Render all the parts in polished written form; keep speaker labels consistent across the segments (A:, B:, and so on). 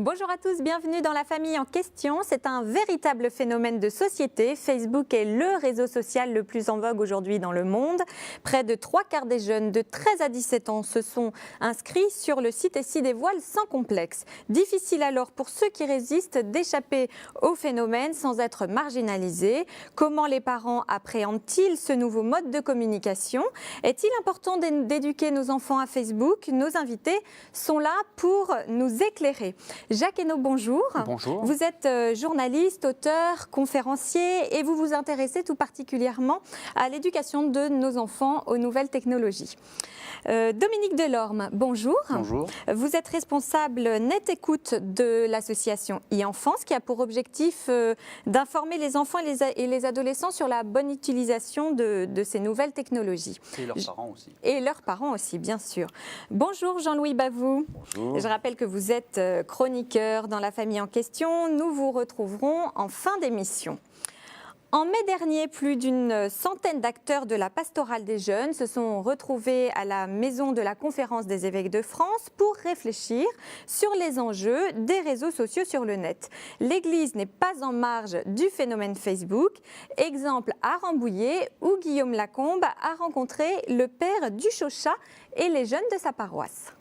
A: Bonjour à tous, bienvenue dans la famille en question. C'est un véritable phénomène de société. Facebook est le réseau social le plus en vogue aujourd'hui dans le monde. Près de 3/4 des jeunes de 13 à 17 ans se sont inscrits sur le site et s'y dévoilent sans complexe. Difficile alors pour ceux qui résistent d'échapper au phénomène sans être marginalisés. Comment les parents appréhendent-ils ce nouveau mode de communication? Est-il important d'éduquer nos enfants à Facebook? Nos invités sont là pour nous éclairer. Jacques Hainaut, bonjour.
B: Bonjour.
A: Vous êtes journaliste, auteur, conférencier et vous vous intéressez tout particulièrement à l'éducation de nos enfants aux nouvelles technologies. Dominique Delorme, bonjour.
B: Bonjour.
A: Vous êtes responsable Net Écoute de l'association e-Enfance qui a pour objectif d'informer les enfants et les adolescents sur la bonne utilisation de ces nouvelles technologies.
B: Et leurs parents aussi.
A: Et leurs parents aussi, bien sûr. Bonjour Jean-Louis Bavoux.
B: Bonjour.
A: Je rappelle que vous êtes chroniqueur dans la famille en question. Nous vous retrouverons en fin d'émission. En mai dernier, plus d'une centaine d'acteurs de la pastorale des jeunes se sont retrouvés à la maison de la Conférence des évêques de France pour réfléchir sur les enjeux des réseaux sociaux sur le net. L'Église n'est pas en marge du phénomène Facebook. Exemple à Rambouillet, où Guillaume Lacombe a rencontré le père Duchauchat et les jeunes de sa paroisse.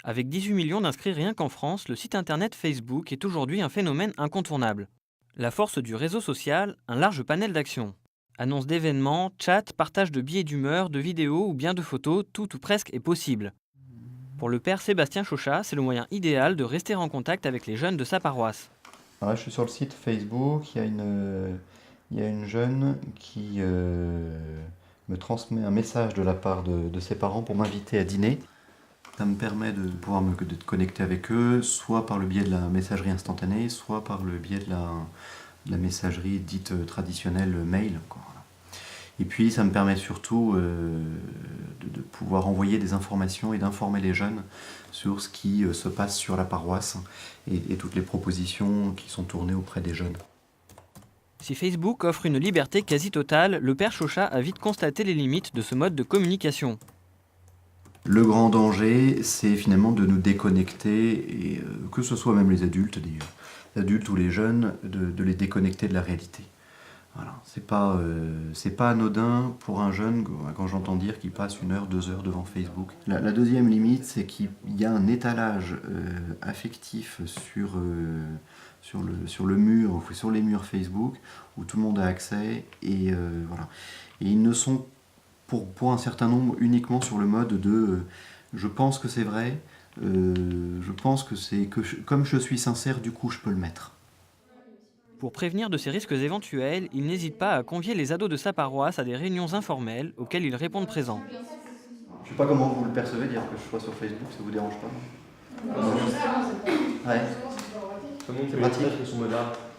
C: Avec 18 millions d'inscrits rien qu'en France, le site internet Facebook est aujourd'hui un phénomène incontournable. La force du réseau social, un large panel d'actions. Annonces d'événements, chats, partage de billets d'humeur, de vidéos ou bien de photos, tout ou presque est possible. Pour le père Sébastien Chauchat, c'est le moyen idéal de rester en contact avec les jeunes de sa paroisse.
D: Alors là, je suis sur le site Facebook, il y a une jeune qui me transmet un message de la part de ses parents pour m'inviter à dîner. Ça me permet de pouvoir me connecter avec eux, soit par le biais de la messagerie instantanée, soit par le biais de la messagerie dite traditionnelle mail. Voilà. Et puis ça me permet surtout de pouvoir envoyer des informations et d'informer les jeunes sur ce qui se passe sur la paroisse et toutes les propositions qui sont tournées auprès des jeunes.
C: Si Facebook offre une liberté quasi totale, le père Chauchat a vite constaté les limites de ce mode de communication.
D: Le grand danger, c'est finalement de nous déconnecter, et que ce soit même les adultes d'ailleurs, les adultes ou les jeunes, de les déconnecter de la réalité. Voilà. C'est pas anodin pour un jeune quand j'entends dire qu'il passe 1 heure, 2 heures devant Facebook. La deuxième limite, c'est qu'il y a un étalage affectif sur le mur, sur les murs Facebook, où tout le monde a accès, et voilà. Et ils ne sont pour un certain nombre uniquement sur le mode de je pense que c'est vrai, je pense que comme je suis sincère, du coup je peux le mettre.
C: Pour prévenir de ces risques éventuels, il n'hésite pas à convier les ados de sa paroisse à des réunions informelles auxquelles ils répondent présents.
D: Je sais pas comment vous le percevez, dire que je sois sur Facebook, ça vous dérange pas? Ouais. C'est pratique.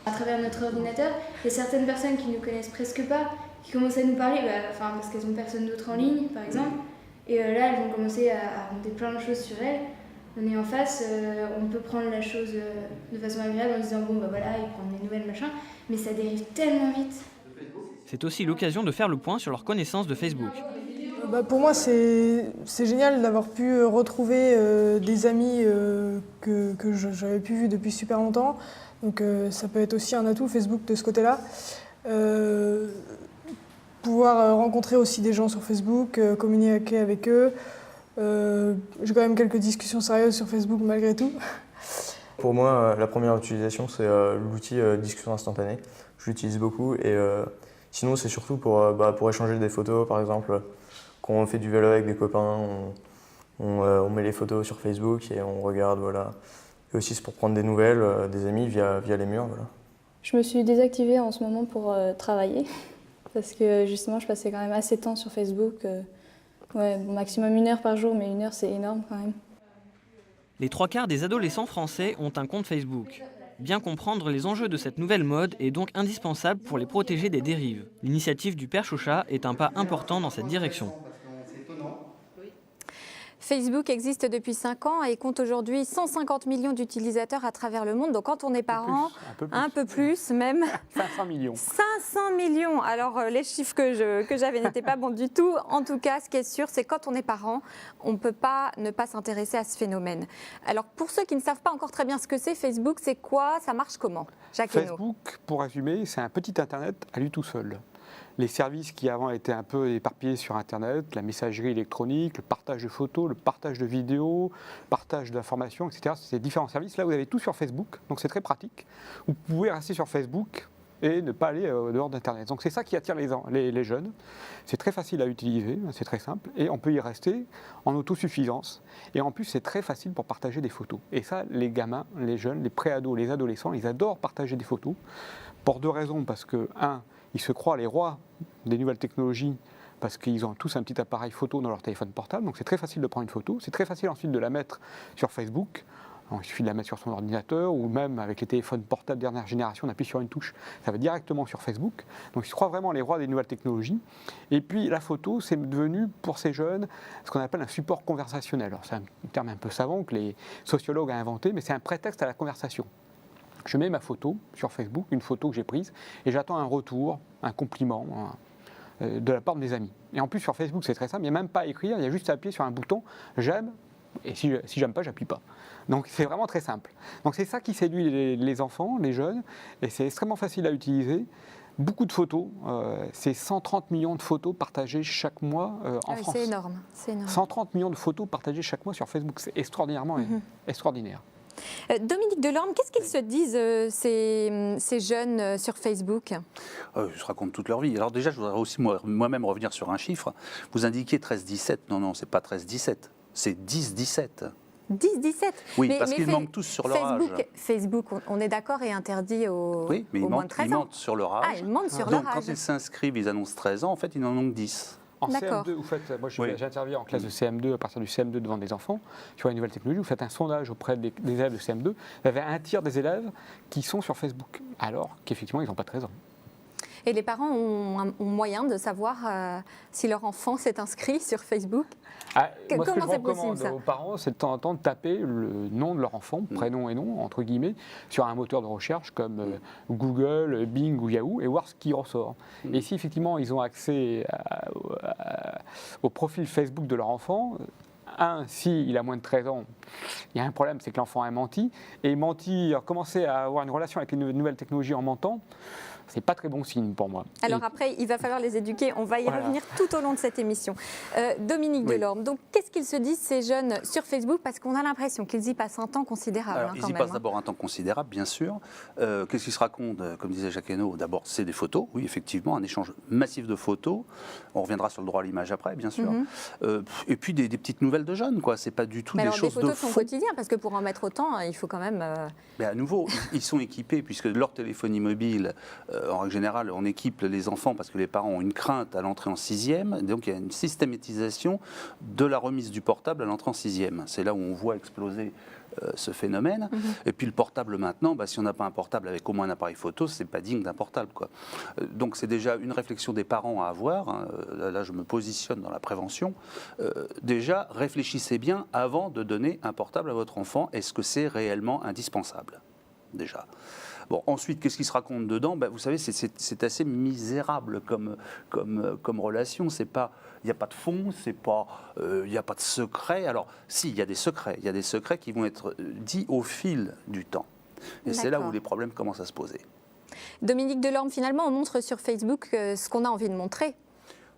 E: À travers notre ordinateur, il y a certaines personnes qui ne nous connaissent presque pas, qui commencent à nous parler, parce qu'elles n'ont personne d'autre en ligne, par exemple. Et là, elles vont commencer à raconter plein de choses sur elles. On est en face, on peut prendre la chose de façon agréable en disant bon, voilà, ils prennent des nouvelles, machin, mais ça dérive tellement vite.
C: C'est aussi l'occasion de faire le point sur leur connaissance de Facebook.
F: Pour moi, c'est génial d'avoir pu retrouver des amis que j'avais pu vu depuis super longtemps. Donc ça peut être aussi un atout Facebook de ce côté-là. Pouvoir rencontrer aussi des gens sur Facebook, communiquer avec eux. J'ai quand même quelques discussions sérieuses sur Facebook malgré tout.
G: Pour moi, la première utilisation, c'est l'outil discussion instantanée. Je l'utilise beaucoup et sinon, c'est surtout pour échanger des photos, par exemple. Quand on fait du vélo avec des copains, on met les photos sur Facebook et on regarde, voilà. Et aussi, c'est pour prendre des nouvelles des amis via les murs, voilà.
H: Je me suis désactivée en ce moment pour travailler, parce que justement, je passais quand même assez de temps sur Facebook. Maximum 1 heure par jour, mais 1 heure, c'est énorme quand même.
C: Les 3/4 des adolescents français ont un compte Facebook. Bien comprendre les enjeux de cette nouvelle mode est donc indispensable pour les protéger des dérives. L'initiative du père Chauchat est un pas important dans cette direction.
A: Facebook existe depuis 5 ans et compte aujourd'hui 150 millions d'utilisateurs à travers le monde. Donc quand on est parent, un peu plus même.
B: 500 millions.
A: 500 millions. Alors les chiffres que j'avais n'étaient pas bons du tout. En tout cas, ce qui est sûr, c'est quand on est parent, on ne peut pas ne pas s'intéresser à ce phénomène. Alors pour ceux qui ne savent pas encore très bien ce que c'est, Facebook, c'est quoi? Ça marche comment? Jacques Hainaut.
B: Facebook, pour résumer, c'est un petit Internet à lui tout seul. Les services qui avant étaient un peu éparpillés sur Internet, la messagerie électronique, le partage de photos, le partage de vidéos, le partage d'informations, etc. C'est différents services. Là, vous avez tout sur Facebook, donc c'est très pratique. Vous pouvez rester sur Facebook et ne pas aller au dehors d'Internet. Donc c'est ça qui attire les jeunes. C'est très facile à utiliser, c'est très simple, et on peut y rester en autosuffisance. Et en plus, c'est très facile pour partager des photos. Et ça, les gamins, les jeunes, les pré-ados, les adolescents, ils adorent partager des photos. Pour 2 raisons, parce que, 1, ils se croient les rois des nouvelles technologies parce qu'ils ont tous un petit appareil photo dans leur téléphone portable, donc c'est très facile de prendre une photo, c'est très facile ensuite de la mettre sur Facebook, il suffit de la mettre sur son ordinateur ou même avec les téléphones portables dernière génération, on appuie sur une touche, ça va directement sur Facebook, donc ils se croient vraiment les rois des nouvelles technologies. Et puis la photo, c'est devenu pour ces jeunes ce qu'on appelle un support conversationnel. Alors c'est un terme un peu savant que les sociologues ont inventé, mais c'est un prétexte à la conversation. Je mets ma photo sur Facebook, une photo que j'ai prise, et j'attends un retour, un compliment de la part de mes amis. Et en plus, sur Facebook, c'est très simple, il n'y a même pas à écrire, il y a juste à appuyer sur un bouton « j'aime », et si j'aime pas, j'appuie pas. Donc c'est vraiment très simple. Donc c'est ça qui séduit les enfants, les jeunes, et c'est extrêmement facile à utiliser. Beaucoup de photos, c'est 130 millions de photos partagées chaque mois en France.
A: C'est énorme, c'est énorme.
B: 130 millions de photos partagées chaque mois sur Facebook, c'est extraordinairement extraordinaire.
A: Dominique Delorme, qu'est-ce qu'ils se disent, ces jeunes sur Facebook?
I: Ils se racontent toute leur vie. Alors déjà, je voudrais aussi moi-même revenir sur un chiffre. Vous indiquez 13-17. Non, c'est pas 13-17, c'est 10-17.
A: 10-17.
I: Oui, parce qu'ils mentent tous sur leur âge.
A: Facebook, on est d'accord, est interdit aux moins de 13 ans.
I: Ils mentent sur leur âge.
A: Ah, ils mentent sur
I: Donc
A: leur âge.
I: quand ils s'inscrivent, ils annoncent 13 ans, en fait, ils en ont 10.
B: En CM2, vous faites, moi j'interviens en classe de CM2, à partir du CM2 devant des enfants, sur les nouvelles technologies, vous faites un sondage auprès des élèves de CM2, vous avez un tiers des élèves qui sont sur Facebook, alors qu'effectivement ils n'ont pas 13 ans.
A: Et les parents ont moyen de savoir si leur enfant s'est inscrit sur Facebook?
B: Moi, ce que je
A: Comment c'est
B: recommande
A: possible, ça?
B: aux parents, c'est de temps en temps de taper le nom de leur enfant, prénom et nom, entre guillemets, sur un moteur de recherche comme Google, Bing ou Yahoo, et voir ce qui ressort. Et si effectivement ils ont accès au profil Facebook de leur enfant, s'il a moins de 13 ans, il y a un problème, c'est que l'enfant a menti. Et mentir, commencer à avoir une relation avec les nouvelles technologies en mentant, c'est pas très bon signe pour moi.
A: Alors après, il va falloir les éduquer. On va y revenir tout au long de cette émission. Dominique Delorme, donc qu'est-ce qu'ils se disent ces jeunes sur Facebook? Parce qu'on a l'impression qu'ils y passent un temps considérable.
I: Alors, ils y passent d'abord un temps considérable, bien sûr. Qu'est-ce qu'ils se racontent? Comme disait Jacques Hainaut, d'abord, c'est des photos. Oui, effectivement, un échange massif de photos. On reviendra sur le droit à l'image après, bien sûr. Et puis des petites nouvelles de jeunes, quoi. C'est pas du tout des choses de fond.
A: Des photos de son quotidien, parce que pour en mettre autant, il faut quand même...
I: Mais à nouveau, ils sont équipés, puisque leur téléphonie mobile... en règle générale, on équipe les enfants parce que les parents ont une crainte à l'entrée en 6e. Donc, il y a une systématisation de la remise du portable à l'entrée en 6e. C'est là où on voit exploser ce phénomène. Et puis, le portable, maintenant, si on n'a pas un portable avec au moins un appareil photo, c'est pas digne d'un portable, quoi. Donc, c'est déjà une réflexion des parents à avoir. Hein. Là, je me positionne dans la prévention. Déjà, réfléchissez bien avant de donner un portable à votre enfant. Est-ce que c'est réellement indispensable? Déjà. Bon, ensuite, qu'est-ce qui se raconte dedans? Vous savez, c'est assez misérable comme relation. Il n'y a pas de fond, il n'y a pas de secret. Alors, si, il y a des secrets. Il y a des secrets qui vont être dits au fil du temps. Et c'est là où les problèmes commencent à se poser.
A: Dominique Delorme, finalement, on montre sur Facebook ce qu'on a envie de montrer.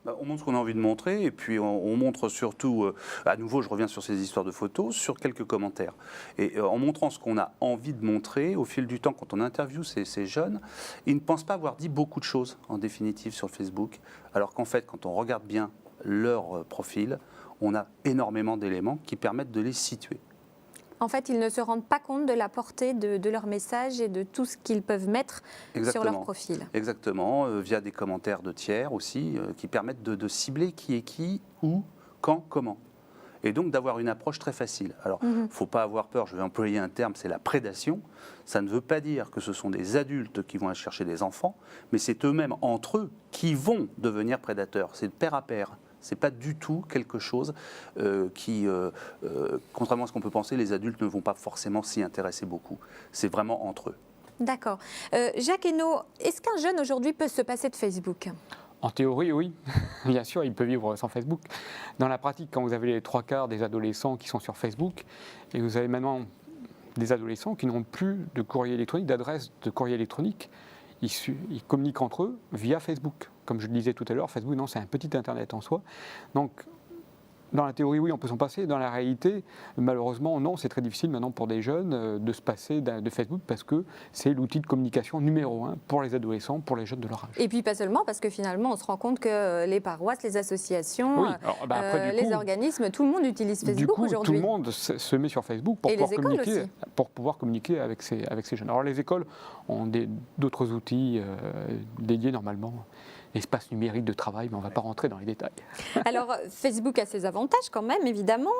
I: On montre ce qu'on a envie de montrer et puis on montre surtout, à nouveau je reviens sur ces histoires de photos, sur quelques commentaires. Et en montrant ce qu'on a envie de montrer, au fil du temps, quand on interviewe ces jeunes, ils ne pensent pas avoir dit beaucoup de choses en définitive sur Facebook, alors qu'en fait quand on regarde bien leur profil, on a énormément d'éléments qui permettent de les situer.
A: En fait, ils ne se rendent pas compte de la portée de leur message et de tout ce qu'ils peuvent mettre sur leur profil. Exactement,
I: via des commentaires de tiers aussi, qui permettent de cibler qui est qui, où, quand, comment. Et donc d'avoir une approche très facile. Alors, il ne faut pas avoir peur, je vais employer un terme, c'est la prédation. Ça ne veut pas dire que ce sont des adultes qui vont aller chercher des enfants, mais c'est eux-mêmes, entre eux, qui vont devenir prédateurs. C'est de pair à pair. C'est pas du tout quelque chose qui, contrairement à ce qu'on peut penser, les adultes ne vont pas forcément s'y intéresser beaucoup. C'est vraiment entre eux.
A: D'accord. Jacques Hainaut, est-ce qu'un jeune aujourd'hui peut se passer de Facebook ?
B: En théorie, oui. Bien sûr, il peut vivre sans Facebook. Dans la pratique, quand vous avez les 3/4 des adolescents qui sont sur Facebook, et vous avez maintenant des adolescents qui n'ont plus de courrier électronique, d'adresse de courrier électronique, ils communiquent entre eux via Facebook. Comme je le disais tout à l'heure, Facebook, non, c'est un petit Internet en soi. Donc, dans la théorie, oui, on peut s'en passer. Dans la réalité, malheureusement, non, c'est très difficile maintenant pour des jeunes de se passer de Facebook parce que c'est l'outil de communication numéro 1 pour les adolescents, pour les jeunes de leur âge.
A: Et puis pas seulement, parce que finalement, on se rend compte que les paroisses, les associations,
B: oui. Alors, après,
A: les organismes, tout le monde utilise Facebook aujourd'hui.
B: Tout le monde se met sur Facebook pour pouvoir communiquer avec ces jeunes. Alors les écoles ont d'autres outils dédiés normalement. Espace numérique de travail, mais on ne va pas rentrer dans les détails.
A: Alors, Facebook a ses avantages quand même, évidemment,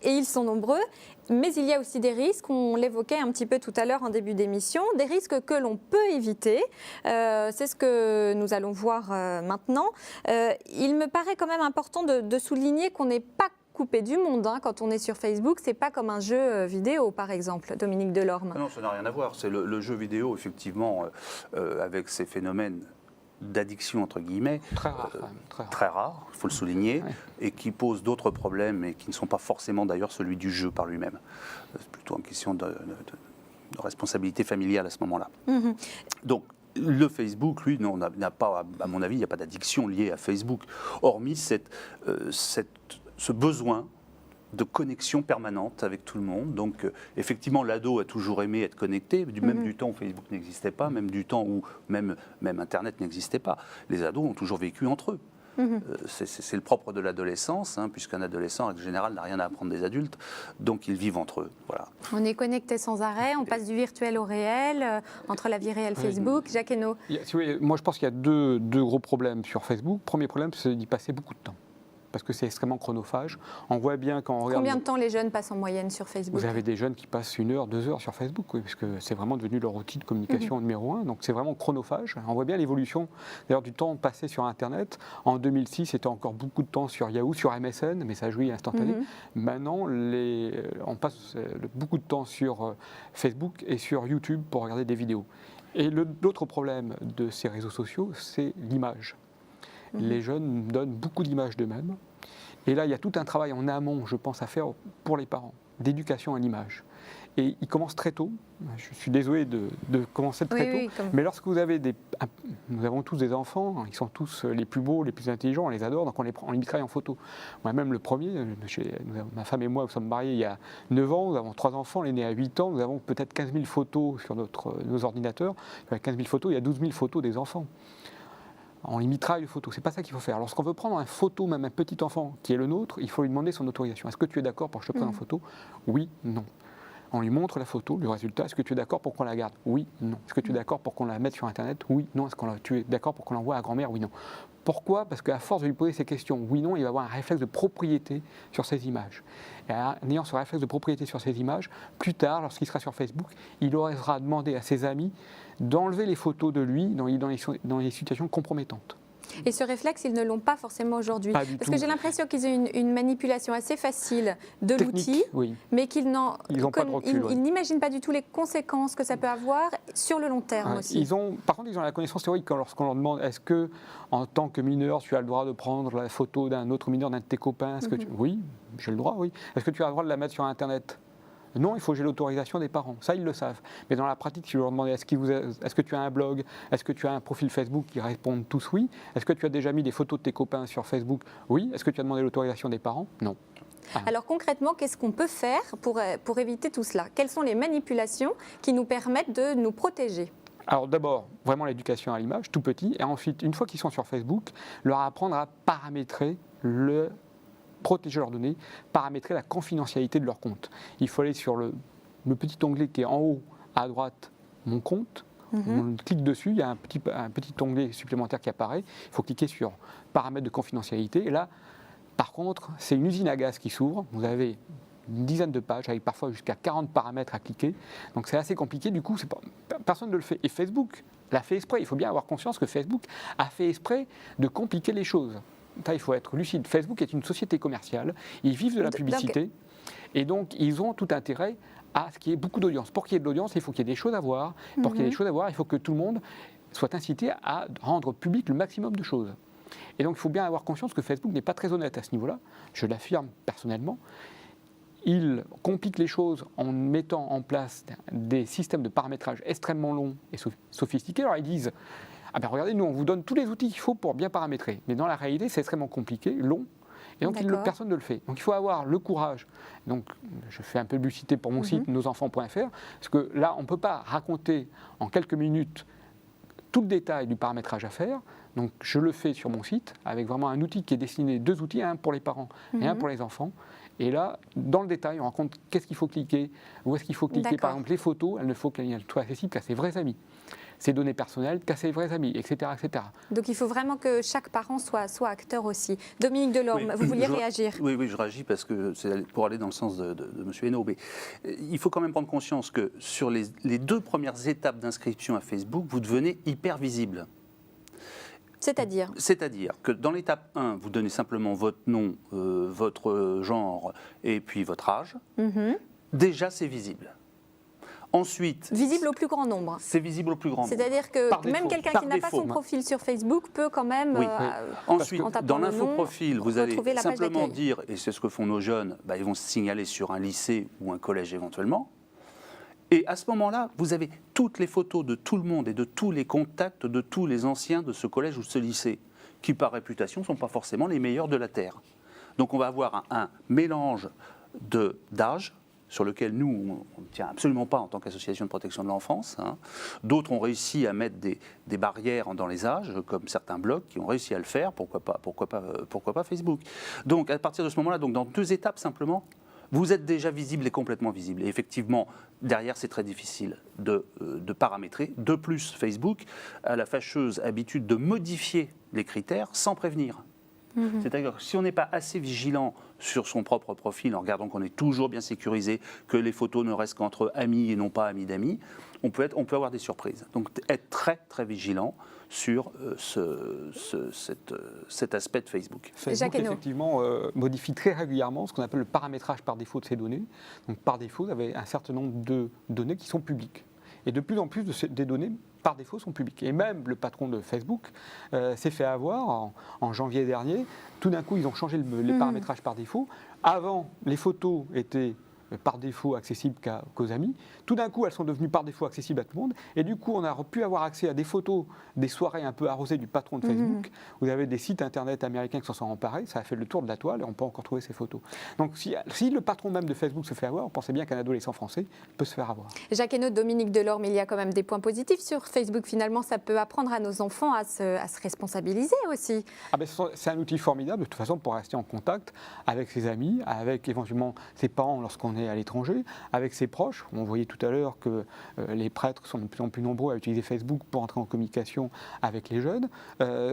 A: et ils sont nombreux, mais il y a aussi des risques, on l'évoquait un petit peu tout à l'heure en début d'émission, des risques que l'on peut éviter. C'est ce que nous allons voir maintenant. Il me paraît quand même important de souligner qu'on n'est pas coupé du monde quand on est sur Facebook. C'est pas comme un jeu vidéo, par exemple, Dominique Delorme.
I: Non, ça n'a rien à voir. C'est le jeu vidéo, effectivement, avec ces phénomènes d'addiction, entre guillemets, très rare, il faut le souligner, et qui pose d'autres problèmes et qui ne sont pas forcément d'ailleurs celui du jeu par lui-même. C'est plutôt une question de responsabilité familiale à ce moment-là. Donc, le Facebook, lui, n'a pas, à mon avis, il n'y a pas d'addiction liée à Facebook, hormis ce besoin de connexion permanente avec tout le monde. Donc, effectivement, l'ado a toujours aimé être connecté, même du temps où Facebook n'existait pas, même du temps où même Internet n'existait pas. Les ados ont toujours vécu entre eux. C'est le propre de l'adolescence, puisqu'un adolescent, en général, n'a rien à apprendre des adultes, donc ils vivent entre eux. Voilà.
A: On est connecté sans arrêt, on passe du virtuel au réel, entre la vie réelle Facebook. Jacques Hainaut.
B: Moi, je pense qu'il y a deux gros problèmes sur Facebook. Premier problème, c'est d'y passer beaucoup de temps, parce que c'est extrêmement chronophage. On voit bien quand on regarde...
A: Combien de temps les jeunes passent en moyenne sur Facebook ?
B: Vous avez des jeunes qui passent 1 heure, 2 heures sur Facebook, oui, parce que c'est vraiment devenu leur outil de communication numéro 1. Donc c'est vraiment chronophage. On voit bien l'évolution d'ailleurs du temps passé sur Internet. En 2006, c'était encore beaucoup de temps sur Yahoo, sur MSN, messagerie instantanée. Maintenant, on passe beaucoup de temps sur Facebook et sur YouTube pour regarder des vidéos. Et l'autre problème de ces réseaux sociaux, c'est l'image. Les jeunes donnent beaucoup d'images d'eux-mêmes. Et là, il y a tout un travail en amont, je pense, à faire pour les parents, d'éducation à l'image. Et il commence très tôt. Je suis désolé de commencer très tôt. Mais lorsque vous avez nous avons tous des enfants, ils sont tous les plus beaux, les plus intelligents, on les adore, donc on les travaille en photo. Moi-même, le premier, ma femme et moi, nous sommes mariés il y a 9 ans, nous avons 3 enfants, l'aîné a 8 ans, nous avons peut-être 15 000 photos sur nos ordinateurs. Avec 15 000 photos, il y a 12 000 photos des enfants. On les mitraille de photos, c'est pas ça qu'il faut faire. Lorsqu'on veut prendre une photo, même un petit enfant qui est le nôtre, il faut lui demander son autorisation. Est-ce que tu es d'accord pour que je te prenne en photo ? Oui, non. On lui montre la photo, le résultat. Est-ce que tu es d'accord pour qu'on la garde ? Oui, non. Est-ce que tu es d'accord pour qu'on la mette sur Internet ? Oui, non. Est-ce que tu es d'accord pour qu'on l'envoie à grand-mère ? Oui, non. Pourquoi ? Parce qu'à force de lui poser ces questions, oui, non, il va avoir un réflexe de propriété sur ces images. Et en ayant ce réflexe de propriété sur ces images, plus tard, lorsqu'il sera sur Facebook, il osera demander à ses amis d'enlever les photos de lui dans les situations compromettantes.
A: Et ce réflexe, ils ne l'ont pas forcément aujourd'hui. Parce que j'ai l'impression qu'ils ont une manipulation assez facile de l'outil, mais qu'ils n'imaginent pas du tout les conséquences que ça peut avoir sur le long terme aussi.
B: Par contre, ils ont la connaissance théorique lorsqu'on leur demande est-ce que, en tant que mineur, tu as le droit de prendre la photo d'un autre mineur, d'un de tes copains ? Oui, j'ai le droit, oui. Est-ce que tu as le droit de la mettre sur Internet ? Non, il faut que j'ai l'autorisation des parents. Ça, ils le savent. Mais dans la pratique, si je leur demandais est-ce que tu as un blog ? Est-ce que tu as un profil Facebook ? Ils répondent tous oui. Est-ce que tu as déjà mis des photos de tes copains sur Facebook ? Oui. Est-ce que tu as demandé l'autorisation des parents ? Non.
A: Alors concrètement, qu'est-ce qu'on peut faire pour éviter tout cela ? Quelles sont les manipulations qui nous permettent de nous protéger ?
B: Alors d'abord, vraiment l'éducation à l'image, tout petit. Et ensuite, une fois qu'ils sont sur Facebook, leur apprendre à paramétrer protéger leurs données, paramétrer la confidentialité de leur compte. Il faut aller sur le petit onglet qui est en haut à droite, mon compte. On clique dessus, il y a un petit onglet supplémentaire qui apparaît. Il faut cliquer sur paramètres de confidentialité. Et là, par contre, c'est une usine à gaz qui s'ouvre. Vous avez une dizaine de pages avec parfois jusqu'à 40 paramètres à cliquer. Donc c'est assez compliqué. Du coup, personne ne le fait. Et Facebook l'a fait exprès. Il faut bien avoir conscience que Facebook a fait exprès de compliquer les choses. ça, il faut être lucide. Facebook est une société commerciale. Ils vivent de la publicité. Et donc, ils ont tout intérêt à ce qu'il y ait beaucoup d'audience. Pour qu'il y ait de l'audience, il faut qu'il y ait des choses à voir. Pour qu'il y ait des choses à voir, il faut que tout le monde soit incité à rendre public le maximum de choses. Et donc, il faut bien avoir conscience que Facebook n'est pas très honnête à ce niveau-là. Je l'affirme personnellement. Il complique les choses en mettant en place des systèmes de paramétrage extrêmement longs et sophistiqués. Alors, ils disent, ah ben regardez, nous, on vous donne tous les outils qu'il faut pour bien paramétrer. Mais dans la réalité, c'est extrêmement compliqué, long. Et donc, personne ne le fait. Donc, il faut avoir le courage. Donc, je fais un peu de publicité pour mon site nosenfants.fr, parce que là, on ne peut pas raconter en quelques minutes tout le détail du paramétrage à faire. Donc, je le fais sur mon site, avec vraiment un outil qui est destiné, 2 outils, un pour les parents et un pour les enfants. Et là, dans le détail, on rencontre qu'est-ce qu'il faut cliquer, où est-ce qu'il faut cliquer. Par exemple, les photos, elles ne faut qu'elles soient accessibles qu'à ses vrais amis. Ses données personnelles, qu'à ses vrais amis, etc., etc.
A: Donc il faut vraiment que chaque parent soit acteur aussi. Dominique Delorme, vous vouliez réagir?
I: Oui, je réagis parce que c'est pour aller dans le sens de M. Hainaut. Mais il faut quand même prendre conscience que sur les 2 premières étapes d'inscription à Facebook, vous devenez hyper visible.
A: C'est-à-dire
I: que dans l'étape 1, vous donnez simplement votre nom, votre genre et puis votre âge. Déjà, c'est visible. Ensuite,
A: visible au plus grand nombre.
I: C'est visible au plus grand nombre.
A: C'est-à-dire que même quelqu'un qui n'a pas son profil sur Facebook peut quand même...
I: Ensuite, dans l'infoprofil, vous allez simplement dire, et c'est ce que font nos jeunes, ils vont se signaler sur un lycée ou un collège éventuellement. Et à ce moment-là, vous avez toutes les photos de tout le monde et de tous les contacts de tous les anciens de ce collège ou de ce lycée, qui par réputation ne sont pas forcément les meilleurs de la Terre. Donc on va avoir un mélange d'âge, sur lequel nous, on ne tient absolument pas en tant qu'association de protection de l'enfance. D'autres ont réussi à mettre des barrières dans les âges, comme certains blogs qui ont réussi à le faire, pourquoi pas Facebook. Donc à partir de ce moment-là, donc, dans 2 étapes simplement, vous êtes déjà visible et complètement visible. Et effectivement, derrière, c'est très difficile de paramétrer. De plus, Facebook a la fâcheuse habitude de modifier les critères sans prévenir. C'est-à-dire que si on n'est pas assez vigilant sur son propre profil, en regardant qu'on est toujours bien sécurisé, que les photos ne restent qu'entre amis et non pas amis d'amis, on peut avoir des surprises. Donc être très très vigilant sur cet aspect de Facebook.
B: Facebook effectivement modifie très régulièrement ce qu'on appelle le paramétrage par défaut de ces données. Donc par défaut, vous avez un certain nombre de données qui sont publiques. Et de plus en plus des données par défaut sont publiques. Et même le patron de Facebook s'est fait avoir en janvier dernier. Tout d'un coup, ils ont changé les paramétrages par défaut. Avant, les photos étaient par défaut accessibles qu'aux amis. Tout d'un coup, elles sont devenues par défaut accessibles à tout le monde. Et du coup, on a pu avoir accès à des photos des soirées un peu arrosées du patron de Facebook. Vous avez des sites internet américains qui s'en sont emparés. Ça a fait le tour de la toile et on peut encore trouver ces photos. Donc, si le patron même de Facebook se fait avoir, on pensait bien qu'un adolescent français peut se faire avoir.
A: Jacques Hainaut, Dominique Delorme, il y a quand même des points positifs sur Facebook. Finalement, ça peut apprendre à nos enfants à se responsabiliser aussi.
B: C'est un outil formidable, de toute façon, pour rester en contact avec ses amis, avec éventuellement ses parents lorsqu'on est à l'étranger, avec ses proches. On voyait tout à l'heure que les prêtres sont de plus en plus nombreux à utiliser Facebook pour entrer en communication avec les jeunes.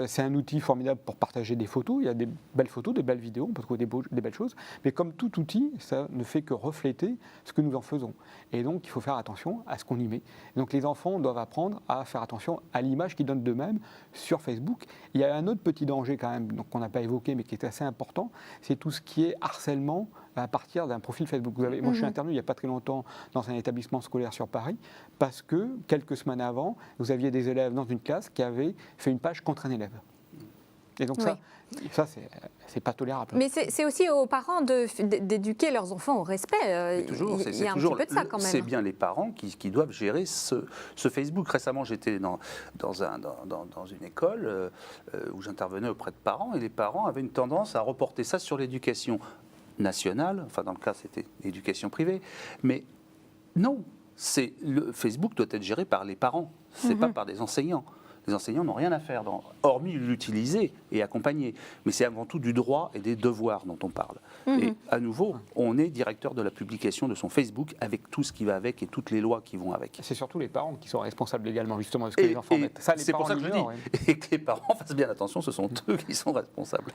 B: C'est un outil formidable pour partager des photos. Il y a des belles photos, des belles vidéos, on peut trouver des belles choses. Mais comme tout outil, ça ne fait que refléter ce que nous en faisons. Et donc, il faut faire attention à ce qu'on y met. Et donc, les enfants doivent apprendre à faire attention à l'image qu'ils donnent d'eux-mêmes sur Facebook. Il y a un autre petit danger quand même, qu'on n'a pas évoqué, mais qui est assez important, c'est tout ce qui est harcèlement à partir d'un profil Facebook. Moi, je suis intervenu il n'y a pas très longtemps dans un établissement scolaire sur Paris, parce que quelques semaines avant, vous aviez des élèves dans une classe qui avaient fait une page contre un élève. Et donc ça c'est pas tolérable.
A: Mais c'est aussi aux parents d'éduquer leurs enfants au respect. Il y a un petit peu de ça quand même.
I: C'est bien les parents qui doivent gérer ce Facebook. Récemment, j'étais dans une école où j'intervenais auprès de parents, et les parents avaient une tendance à reporter ça sur l'éducation nationale, enfin dans le cas c'était l'éducation privée, mais non, Facebook doit être géré par les parents, c'est pas par des enseignants. Les enseignants n'ont rien à faire, hormis l'utiliser et accompagner. Mais c'est avant tout du droit et des devoirs dont on parle. Et à nouveau, on est directeur de la publication de son Facebook avec tout ce qui va avec et toutes les lois qui vont avec.
B: C'est surtout les parents qui sont responsables également justement de ce que les enfants mettent.
I: C'est pour ça que je dis. Et que les parents fassent bien attention, ce sont eux qui sont responsables.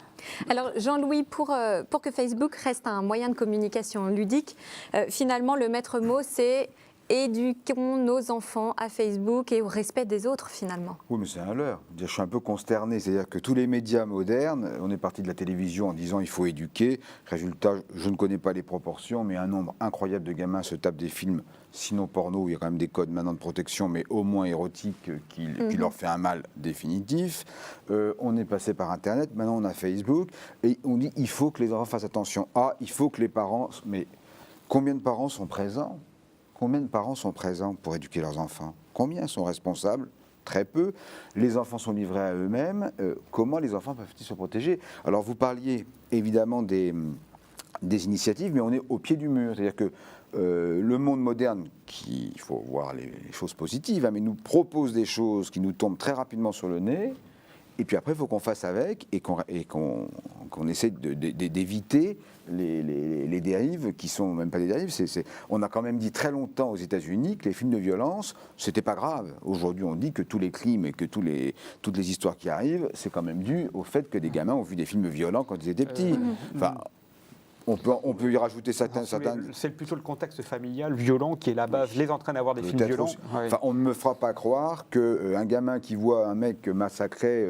A: Alors Jean-Louis, pour que Facebook reste un moyen de communication ludique, finalement le maître mot c'est éduquons nos enfants à Facebook et au respect des autres finalement.
J: Oui, mais c'est un leurre. Je suis un peu consterné. C'est-à-dire que tous les médias modernes, on est parti de la télévision en disant il faut éduquer. Résultat, je ne connais pas les proportions, mais un nombre incroyable de gamins se tapent des films, sinon porno, il y a quand même des codes maintenant de protection, mais au moins érotiques, qui leur fait un mal définitif. On est passé par Internet, maintenant on a Facebook, et on dit il faut que les enfants fassent attention. Il faut que les parents... Mais combien de parents sont présents ? Combien de parents sont présents pour éduquer leurs enfants? Combien sont responsables? Très peu. Les enfants sont livrés à eux-mêmes. Comment les enfants peuvent-ils se protéger? Alors vous parliez évidemment des initiatives, mais on est au pied du mur. C'est-à-dire que le monde moderne, il faut voir les choses positives, mais nous propose des choses qui nous tombent très rapidement sur le nez. Et puis après, il faut qu'on fasse avec et qu'on essaie d'éviter les dérives qui sont même pas des dérives. On a quand même dit très longtemps aux États-Unis que les films de violence, c'était pas grave. Aujourd'hui, on dit que tous les crimes et que toutes les histoires qui arrivent, c'est quand même dû au fait que des gamins ont vu des films violents quand ils étaient petits. Enfin, on peut y rajouter certains...
B: C'est plutôt le contexte familial violent qui est la base, les entraîne à voir des films violents.
J: Enfin, on ne me fera pas croire qu'un gamin qui voit un mec massacrer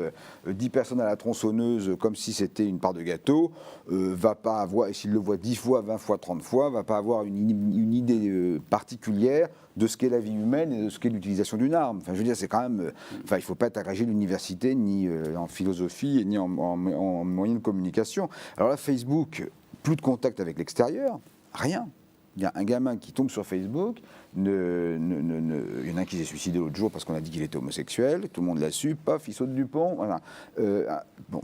J: 10 personnes à la tronçonneuse comme si c'était une part de gâteau, va pas avoir, et s'il le voit 10 fois, 20 fois, 30 fois, va pas avoir une idée particulière de ce qu'est la vie humaine et de ce qu'est l'utilisation d'une arme. Enfin, je veux dire, c'est quand même... Enfin, il ne faut pas être agrégé de l'université, ni en philosophie, ni en moyens de communication. Alors là, Facebook... Plus de contact avec l'extérieur, rien. Il y a un gamin qui tombe sur Facebook, il y en a un qui s'est suicidé l'autre jour parce qu'on a dit qu'il était homosexuel, tout le monde l'a su, paf, il saute du pont, voilà.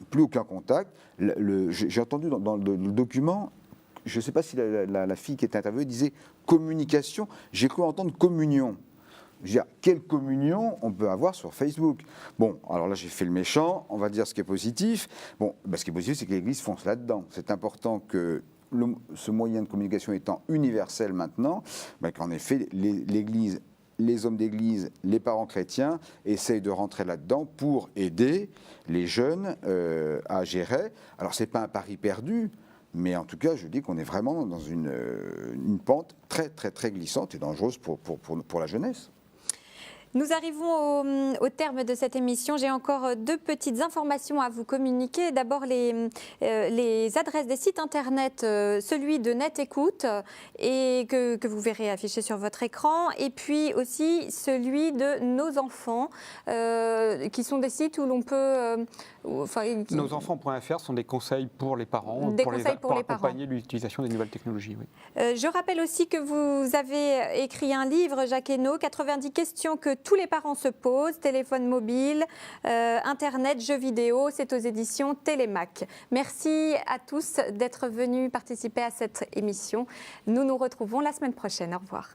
J: Plus aucun contact. J'ai entendu dans le document, je ne sais pas si la fille qui était interviewée disait communication, j'ai cru entendre communion. Je veux dire, quelle communion on peut avoir sur Facebook? Bon, alors là, j'ai fait le méchant, on va dire ce qui est positif. Bon, ce qui est positif, c'est que l'Église fonce là-dedans. C'est important que ce moyen de communication étant universel maintenant, qu'en effet, l'Église, les hommes d'Église, les parents chrétiens essayent de rentrer là-dedans pour aider les jeunes à gérer. Alors, ce n'est pas un pari perdu, mais en tout cas, je dis qu'on est vraiment dans une pente très, très, très glissante et dangereuse pour la jeunesse.
A: Nous arrivons au terme de cette émission. J'ai encore 2 petites informations à vous communiquer. D'abord, les adresses des sites internet, celui de Net Écoute, et que vous verrez affiché sur votre écran, et puis aussi celui de Nos Enfants, qui sont des sites où l'on peut...
B: Nosenfants.fr sont des conseils pour les parents,
A: pour
B: accompagner l'utilisation des nouvelles technologies. Oui.
A: Je rappelle aussi que vous avez écrit un livre, Jacques Hainaut, 90 questions que tous les parents se posent, téléphone mobile, Internet, jeux vidéo, c'est aux éditions Télémac. Merci à tous d'être venus participer à cette émission. Nous nous retrouvons la semaine prochaine. Au revoir.